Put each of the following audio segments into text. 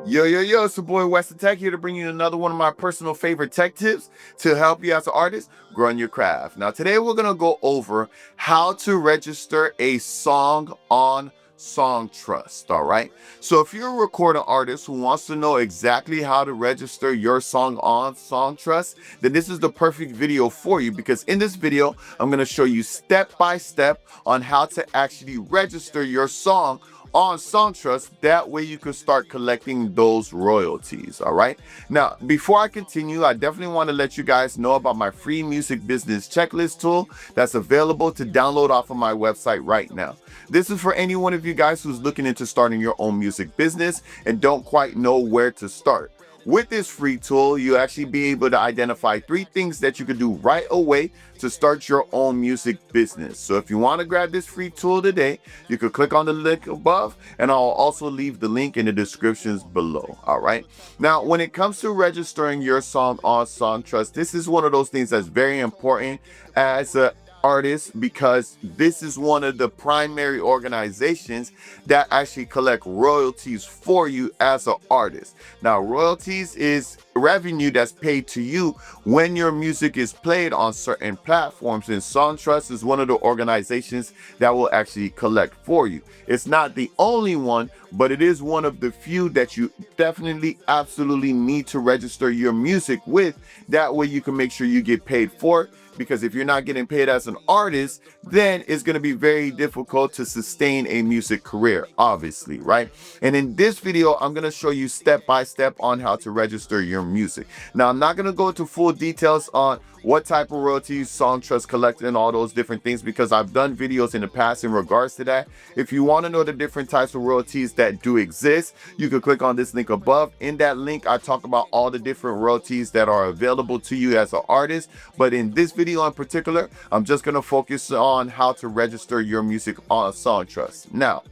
Yo, it's your boy Wes the Tech here to bring you another one of my personal favorite tech tips to help you as an artist grow in your craft. Now, today we're going to go over how to register a song on Songtrust, all right? So if you're a recording artist who wants to know exactly how to register your song on Songtrust, then this is the perfect video for you because in this video, I'm going to show you step by step on how to actually register your song on Songtrust. That way you can start collecting those royalties. All right. Now, before I continue, I definitely want to let you guys know about my free music business checklist tool that's available to download off of my website right now. This is for any one of you guys who's looking into starting your own music business and don't quite know where to start. With this free tool, you actually be able to identify 3 things that you could do right away to start your own music business. So if you want to grab this free tool today, you could click on the link above, and I'll also leave the link in the descriptions below. All right. Now, when it comes to registering your song on Songtrust, this is one of those things that's very important as a artist because this is one of the primary organizations that actually collect royalties for you as an artist. Now, royalties is revenue that's paid to you when your music is played on certain platforms, and Songtrust is one of the organizations that will actually collect for you. It's not the only one, but it is one of the few that you definitely absolutely need to register your music with. That way you can make sure you get paid for it, because if you're not getting paid as an artist, then it's going to be very difficult to sustain a music career, obviously, right? And in this video, I'm going to show you step by step on how to register your music. Now, I'm not going to go into full details on what type of royalties Songtrust collected and all those different things, because I've done videos in the past in regards to that. If you want to know the different types of royalties that do exist, you can click on this link above. In that link, I talk about all the different royalties that are available to you as an artist. But in this video in particular, I'm just going to focus on how to register your music on Songtrust. Now,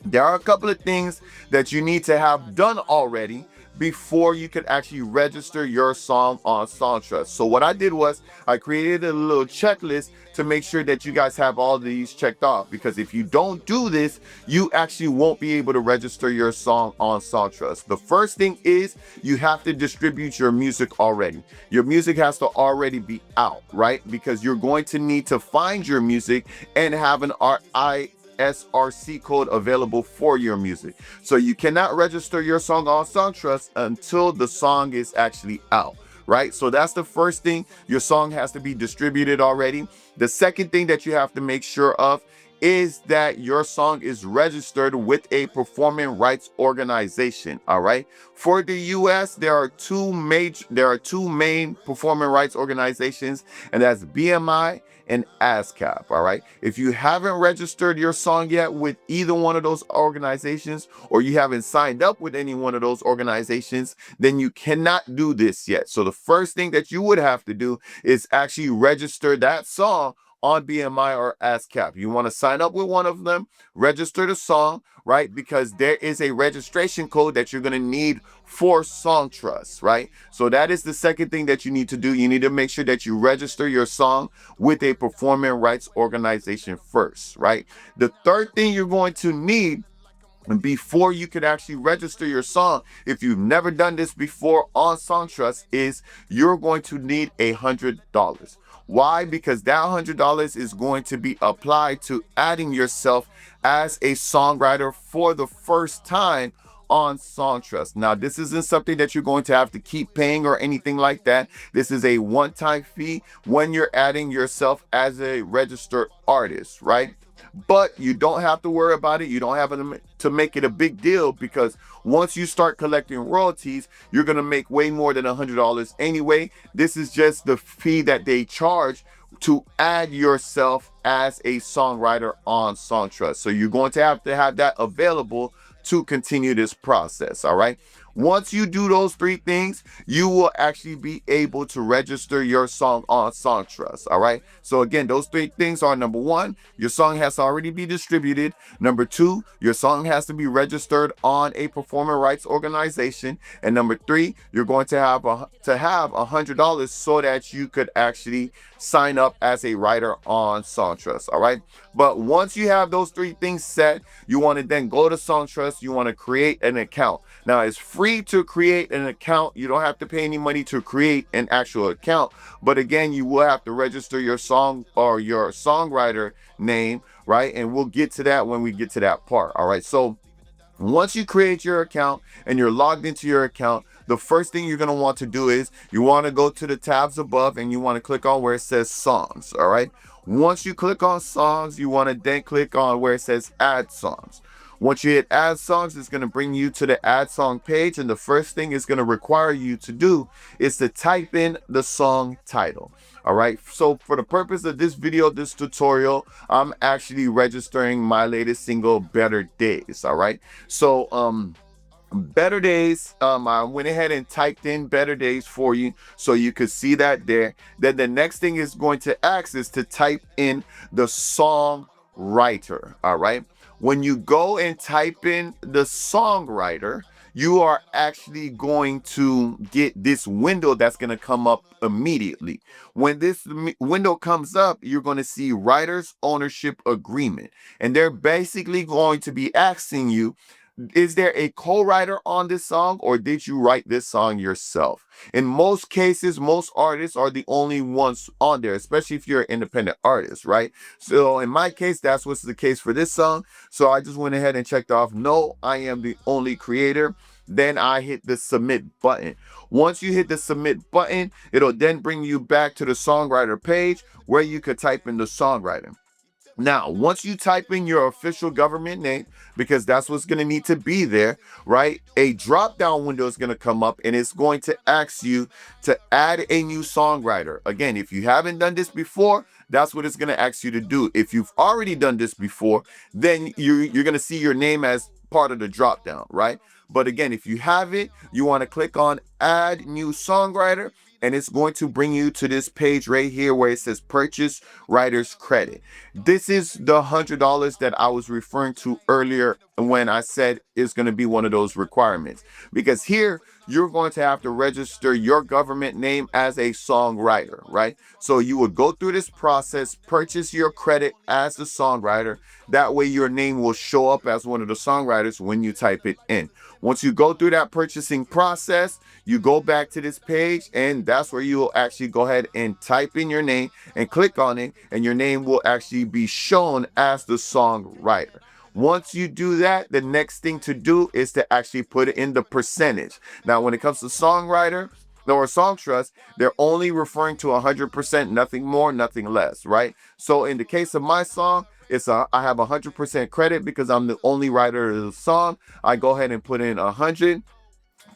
there are a couple of things that you need to have done already before you could actually register your song on Songtrust. So what I did was I created a little checklist to make sure that you guys have all these checked off, because if you don't do this, you actually won't be able to register your song on Songtrust. The first thing is you have to distribute your music already. Your music has to already be out, right? Because you're going to need to find your music and have an ISRC code available for your music. So you cannot register your song on Songtrust until the song is actually out, right? So that's the first thing. Your song has to be distributed already. The second thing that you have to make sure of is that your song is registered with a performing rights organization. All right. For the US, there are two main performing rights organizations, and that's BMI and ASCAP. All right. If you haven't registered your song yet with either one of those organizations, or you haven't signed up with any one of those organizations, then you cannot do this yet. So the first thing that you would have to do is actually register that song on BMI or ASCAP. You want to sign up with one of them, register the song, right? Because there is a registration code that you're going to need for Songtrust, right? So that is the second thing that you need to do. You need to make sure that you register your song with a performing rights organization first, right? The third thing you're going to need, and before you could actually register your song, if you've never done this before on Songtrust, is you're going to need $100. Why? Because that $100 is going to be applied to adding yourself as a songwriter for the first time on Songtrust. Now, this isn't something that you're going to have to keep paying or anything like that. This is a one-time fee when you're adding yourself as a registered artist, right? But you don't have to worry about it. You don't have to make it a big deal, because once you start collecting royalties, you're going to make way more than $100 anyway. This is just the fee that they charge to add yourself as a songwriter on Songtrust. So you're going to have that available to continue this process. All right. Once you do those 3 things, you will actually be able to register your song on Songtrust. All right. So again, those 3 things are: number 1, your song has to already be distributed. Number 2, your song has to be registered on a performing rights organization. And number 3, you're going to have $100 so that you could actually sign up as a writer on Songtrust. All right. But once you have those 3 things set, you want to then go to Songtrust. You want to create an account. Now, it's free free to create an account. You don't have to pay any money to create an actual account. But again, you will have to register your song or your songwriter name, right? And we'll get to that when we get to that part. All right. So once you create your account and you're logged into your account, the first thing you're going to want to do is you want to go to the tabs above and you want to click on where it says songs. All right. Once you click on songs, you want to then click on where it says add songs. Once you hit add songs, it's going to bring you to the add song page. And the first thing it's going to require you to do is to type in the song title. All right. So for the purpose of this video, this tutorial, I'm actually registering my latest single, Better Days. All right. So, Better Days, I went ahead and typed in Better Days for you so you could see that there. Then the next thing is going to ask is to type in the songwriter. All right. When you go and type in the songwriter, you are actually going to get this window that's going to come up immediately. When this window comes up, you're going to see writer's ownership agreement. And they're basically going to be asking you, is there a co-writer on this song or did you write this song yourself? In most cases, most artists are the only ones on there, especially if you're an independent artist, right? So in my case, that's what's the case for this song. So I just went ahead and checked off, no, I am the only creator. Then I hit the submit button. Once you hit the submit button, it'll then bring you back to the songwriter page where you could type in the songwriter. Now, once you type in your official government name, because that's what's going to need to be there, right? A drop down window is going to come up and it's going to ask you to add a new songwriter. Again, if you haven't done this before, that's what it's going to ask you to do. If you've already done this before, then you're going to see your name as part of the drop down, right? But again, if you haven't, you want to click on add new songwriter. And it's going to bring you to this page right here where it says purchase writer's credit. This is the $100 that I was referring to earlier when I said it's going to be one of those requirements. Because here, you're going to have to register your government name as a songwriter, right? So you would go through this process, purchase your credit as the songwriter. That way your name will show up as one of the songwriters when you type it in. Once you go through that purchasing process, you go back to this page and that's where you will actually go ahead and type in your name and click on it and your name will actually be shown as the songwriter. Once you do that, the next thing to do is to actually put it in the percentage. Now, when it comes to songwriter or Songtrust, they're only referring to 100%, nothing more, nothing less, right? So in the case of my song, I have 100% credit because I'm the only writer of the song. I go ahead and put in 100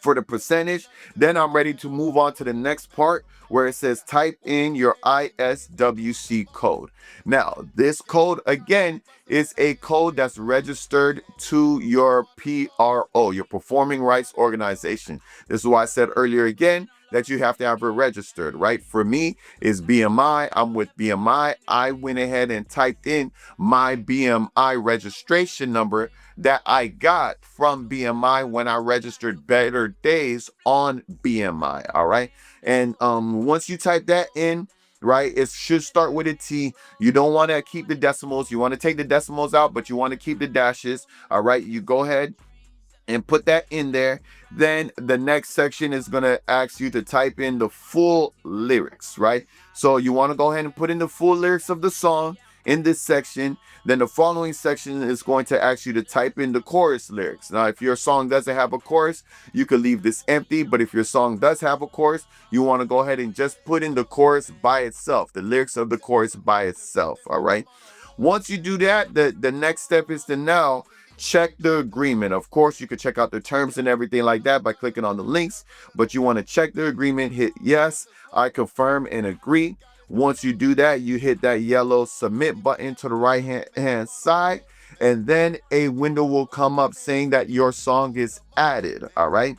for the percentage. Then I'm ready to move on to the next part where it says type in your ISRC code. Now, this code again is a code that's registered to your PRO, your Performing Rights Organization. This is why I said earlier again that you have to have it registered, right? For me, is BMI. I'm with BMI. I went ahead and typed in my BMI registration number that I got from BMI when I registered Better Days on BMI. All right. And once you type that in, right, it should start with a T. You don't want to keep the decimals. You want to take the decimals out, but you want to keep the dashes. All right. You go ahead and put that in there. Then the next section is going to ask you to type in the full lyrics, right? So you want to go ahead and put in the full lyrics of the song in this section. Then the following section is going to ask you to type in the chorus lyrics. Now, if your song doesn't have a chorus, you can leave this empty. But if your song does have a chorus, you want to go ahead and just put in the chorus by itself, the lyrics of the chorus by itself. All right. Once you do that, the next step is to now check the agreement. Of course, you could check out the terms and everything like that by clicking on the links, but you want to check the agreement, hit yes, I confirm and agree. Once you do that, you hit that yellow submit button to the right hand side, and then a window will come up saying that your song is added. All right.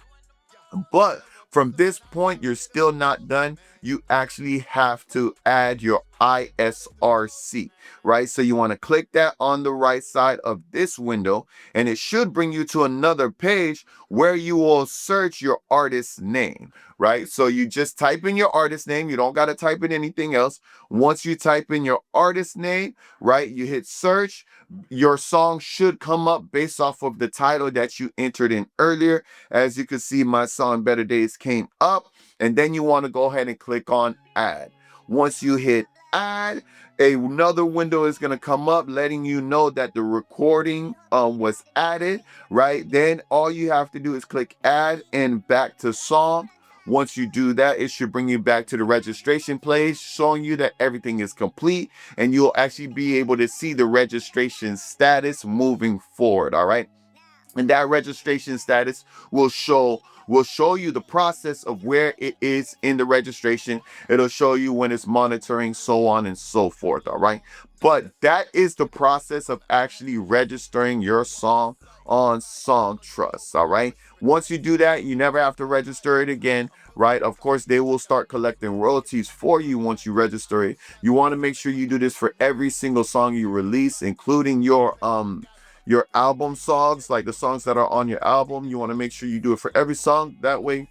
But from this point, you're still not done. You actually have to add your ISRC, right? So you want to click that on the right side of this window, and it should bring you to another page where you will search your artist's name, right? So you just type in your artist name. You don't got to type in anything else. Once you type in your artist name, right, you hit search. Your song should come up based off of the title that you entered in earlier. As you can see, my song Better Days came up, and then you want to go ahead and click on add. Once you hit add, another window is going to come up letting you know that the recording was added, right? Then all you have to do is click add and back to song. Once you do that, it should bring you back to the registration page, showing you that everything is complete, and you'll actually be able to see the registration status moving forward, all right? And that registration status will show you the process of where it is in the registration. It'll show you when it's monitoring, so on and so forth, all right? But that is the process of actually registering your song on Songtrust, all right? Once you do that, you never have to register it again, right? Of course, they will start collecting royalties for you once you register it. You want to make sure you do this for every single song you release, including your album songs, like the songs that are on your album. You want to make sure you do it for every song. That way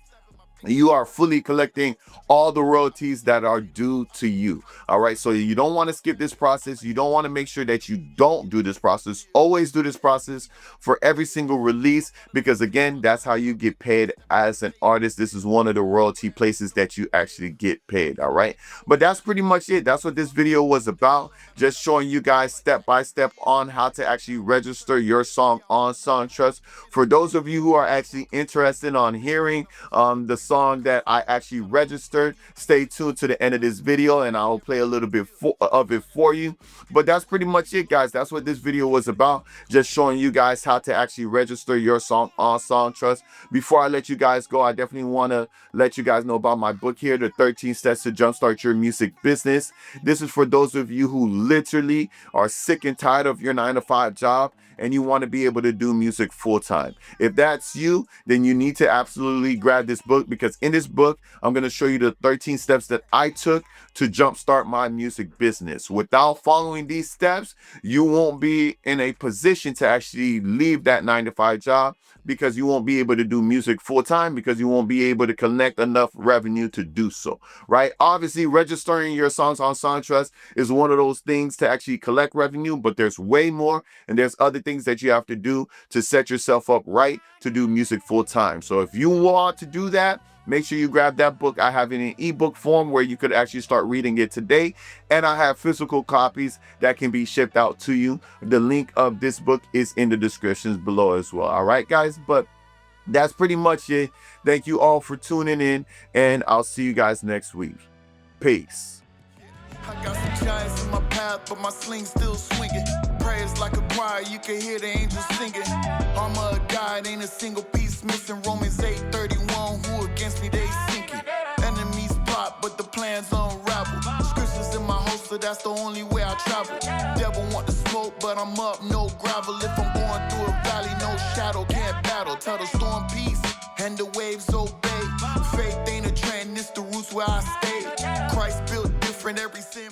you are fully collecting all the royalties that are due to you. All right, so you don't want to skip this process. You don't want to make sure that you don't do this process. Always do this process for every single release, because again, that's how you get paid as an artist. This is one of the royalty places that you actually get paid. All right, but that's pretty much it. That's what this video was about, just showing you guys step by step on how to actually register your song on Songtrust. For those of you who are actually interested on hearing the song that I actually registered, stay tuned to the end of this video and I'll play a little bit of it for you. But that's pretty much it, guys. That's what this video was about, just showing you guys how to actually register your song on Songtrust. Before I let you guys go, I definitely want to let you guys know about my book here, The 13 Steps to Jumpstart Your Music Business. This is for those of you who literally are sick and tired of your 9-to-5 job and you want to be able to do music full-time. If that's you, then you need to absolutely grab this book, because in this book, I'm going to show you the 13 steps that I took to jumpstart my music business. Without following these steps, you won't be in a position to actually leave that 9-to-5 job, because you won't be able to do music full-time, because you won't be able to collect enough revenue to do so, right? Obviously, registering your songs on Songtrust is one of those things to actually collect revenue, but there's way more, and there's other things that you have to do to set yourself up right to do music full-time. So if you want to do that, make sure you grab that book. I have it in ebook form where you could actually start reading it today, and I have physical copies that can be shipped out to you. The link of this book is in the descriptions below as well. All right, guys, but that's pretty much it. Thank you all for tuning in, and I'll see you guys next week. Peace. I got some giants in my path, but my sling's still swinging. Prayers like a choir, you can hear the angels singing. Armor of God, ain't a single piece missing. Romans 8:31, who against me, they sinking. Enemies plot, but the plans unravel. Scriptures in my holster, that's the only way I travel. Devil want to smoke, but I'm up, no gravel. If I'm going through a valley, no shadow, can't battle. Tell the storm peace, and the waves obey. Faith ain't a trend, it's the roots where I stay. Christ built different, every sin